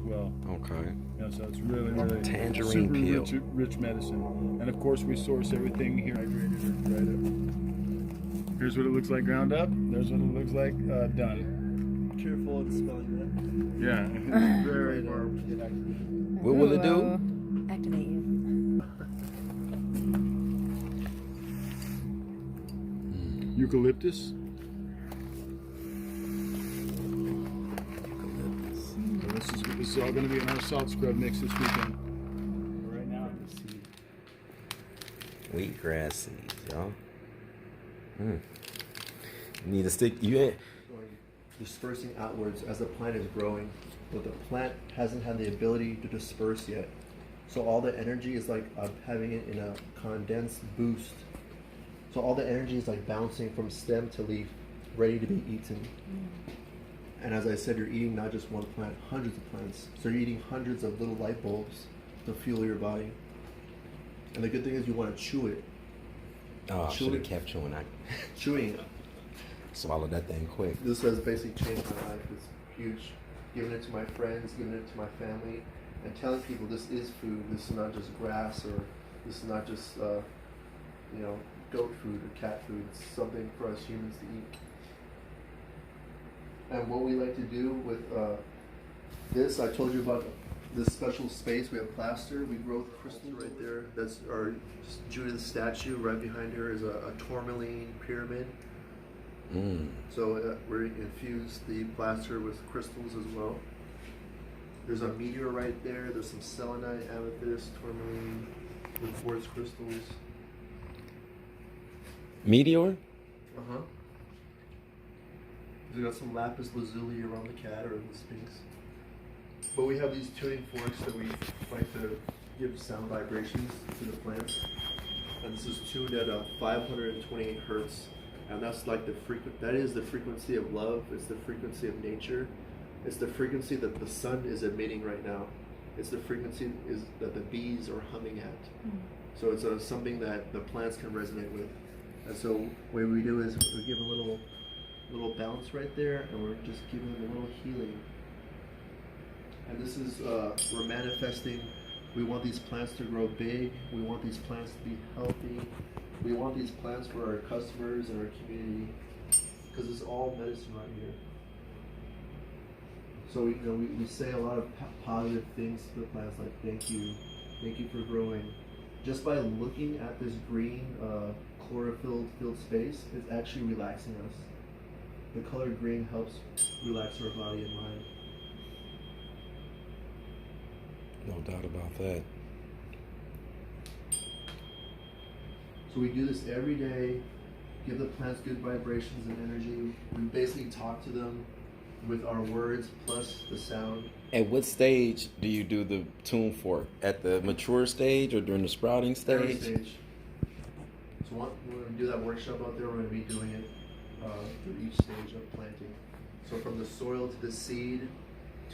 well. Okay. Yeah, so it's really, really Tangerine super peel. rich medicine. And of course, we source everything here hydrated or dried up. Here's what it looks like ground up. There's what it looks like done. Careful in smelling that. Yeah, it's very far. What will it do? Activate you. Eucalyptus. So this is all going to be in our salt scrub mix this weekend. Right now, Wheatgrass seeds, y'all. You need to stick. Dispersing outwards as the plant is growing, but the plant hasn't had the ability to disperse yet. So all the energy is like having it in a condensed boost. So all the energy is like bouncing from stem to leaf, ready to be eaten. And as I said, you're eating not just one plant, hundreds of plants. So you're eating hundreds of little light bulbs to fuel your body. And the good thing is you want to chew it. Oh, I should have kept chewing. I Chewing it. swallowed that thing quick. This has basically changed my life. It's huge. Giving it to my friends, giving it to my family, and telling people this is food. This is not just grass, or this is not just goat food or cat food. It's something for us humans to eat. And what we like to do with this, I told you about this special space. We have plaster. We grow crystals right there. That's our Judith statue. Right behind her is a tourmaline pyramid. So we infuse the plaster with crystals as well. There's a meteor right there. There's some selenite, amethyst, tourmaline, with quartz crystals. Meteor? Uh-huh. We got some lapis lazuli around the cat or the sphinx. But we have these tuning forks that we like to give sound vibrations to the plants. And this is tuned at 528 hertz. And that's like that is the frequency of love. It's the frequency of nature. It's the frequency that the sun is emitting right now. It's the frequency that the bees are humming at. So it's something that the plants can resonate with. And so what we do is we give a little bounce right there, and we're just giving them a little healing. And this is, we're manifesting, we want these plants to grow big, we want these plants to be healthy, we want these plants for our customers and our community, because it's all medicine right here. So we say a lot of positive things to the plants, like thank you for growing. Just by looking at this green chlorophyll-filled space, it's actually relaxing us. The color green helps relax our body and mind. No doubt about that. So we do this every day, give the plants good vibrations and energy. We basically talk to them with our words plus the sound. At what stage do you do the tune fork? At the mature stage or during the sprouting Every stage? stage. So when we do that workshop out there, we're going to be doing it through each stage of planting. So from the soil to the seed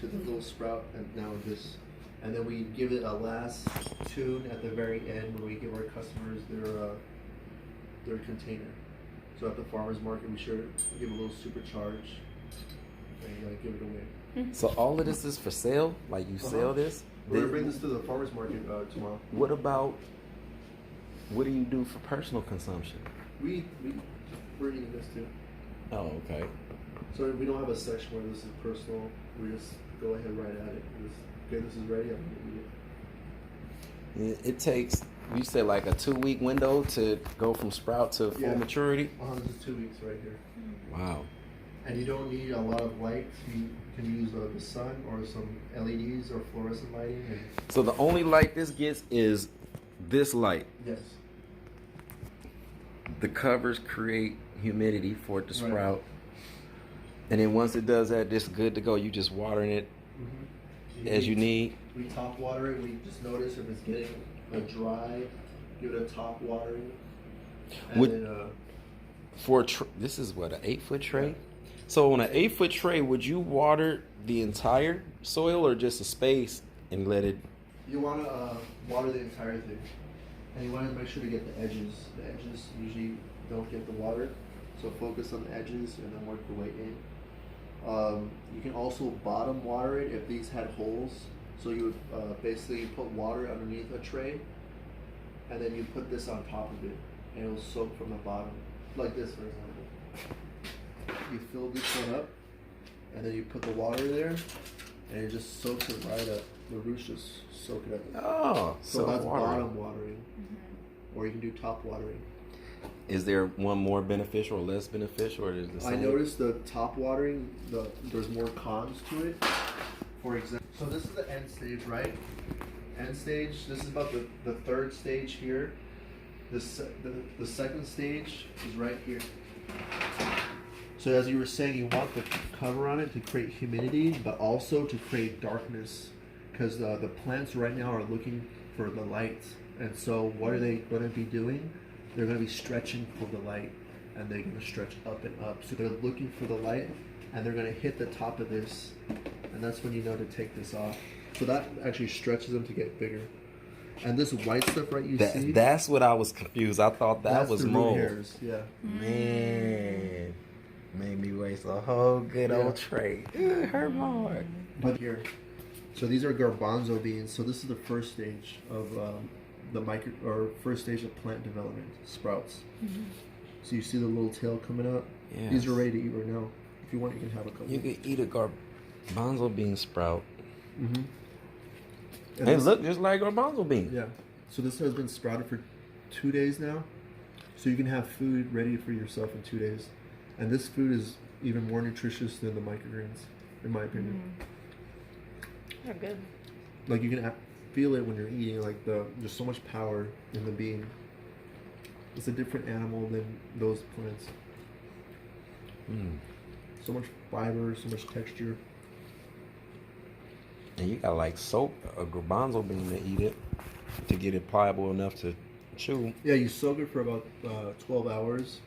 to the little sprout, and now this. And then we give it a last tune at the very end when we give our customers their container. So at the farmer's market, we give a little supercharge and give it away. So all of this is for sale? Like you sell this? We're going to bring this to the farmer's market tomorrow. What do you do for personal consumption? We're eating this too. Oh, okay. So we don't have a section where this is personal. We just go ahead right at it. Okay, this is ready. I'm gonna eat it. It takes, you said like a 2-week window to go from sprout to full maturity? This is 2 weeks right here. Wow. And you don't need a lot of light. You can use the sun or some LEDs or fluorescent lighting. So the only light this gets is this light. Yes. The covers create humidity for it to sprout. Right. And then once it does that, it's good to go. You just watering it as you need. We top water it. We just notice if it's getting dry, give it a top watering. And This is what, an 8-foot tray? Yeah. So on an 8-foot tray, would you water the entire soil or just a space and let it? You want to water the entire thing. And you want to make sure to get the edges. The edges usually don't get the water. So focus on the edges and then work your way in. You can also bottom water it if these had holes. So you would basically put water underneath a tray, and then you put this on top of it, and it will soak from the bottom, like this, for example. You fill this one up, and then you put the water there, and it just soaks it right up. The roots just soak it up. Oh, So that's watering. bottom watering, or you can do top watering. Is there one more beneficial or less beneficial, or is it the same? I noticed the top watering, there's more cons to it. For example, so this is the end stage, right? End stage, this is about the third stage here. The second stage is right here. So as you were saying, you want the cover on it to create humidity, but also to create darkness, because the plants right now are looking for the light. And so what are they going to be doing? They're going to be stretching for the light, and they're going to stretch up and up. So they're looking for the light, and they're going to hit the top of this, and that's when you know to take this off. So that actually stretches them to get bigger. And this white stuff, right? See? That's what I was confused. I thought that That's was the root mold. hairs. Yeah. Man, made me waste a whole good old tray. It hurt my heart. But here, so these are garbanzo beans. So this is the first stage of first stage of plant development, sprouts. So you see the little tail coming out. Yes. These are ready to eat right now. If you want, you can have a couple. You could eat a garbanzo bean sprout. Mm-hmm. They look just like garbanzo beans. Yeah. So this has been sprouted for 2 days now. So you can have food ready for yourself in 2 days. And this food is even more nutritious than the microgreens, in my opinion. They're good. Like you can feel it when you're eating. Like there's so much power in the bean. It's a different animal than those plants. So much fiber, so much texture. And you gotta like soak a garbanzo bean to eat it to get it pliable enough to chew. Yeah, you soak it for about 12 hours,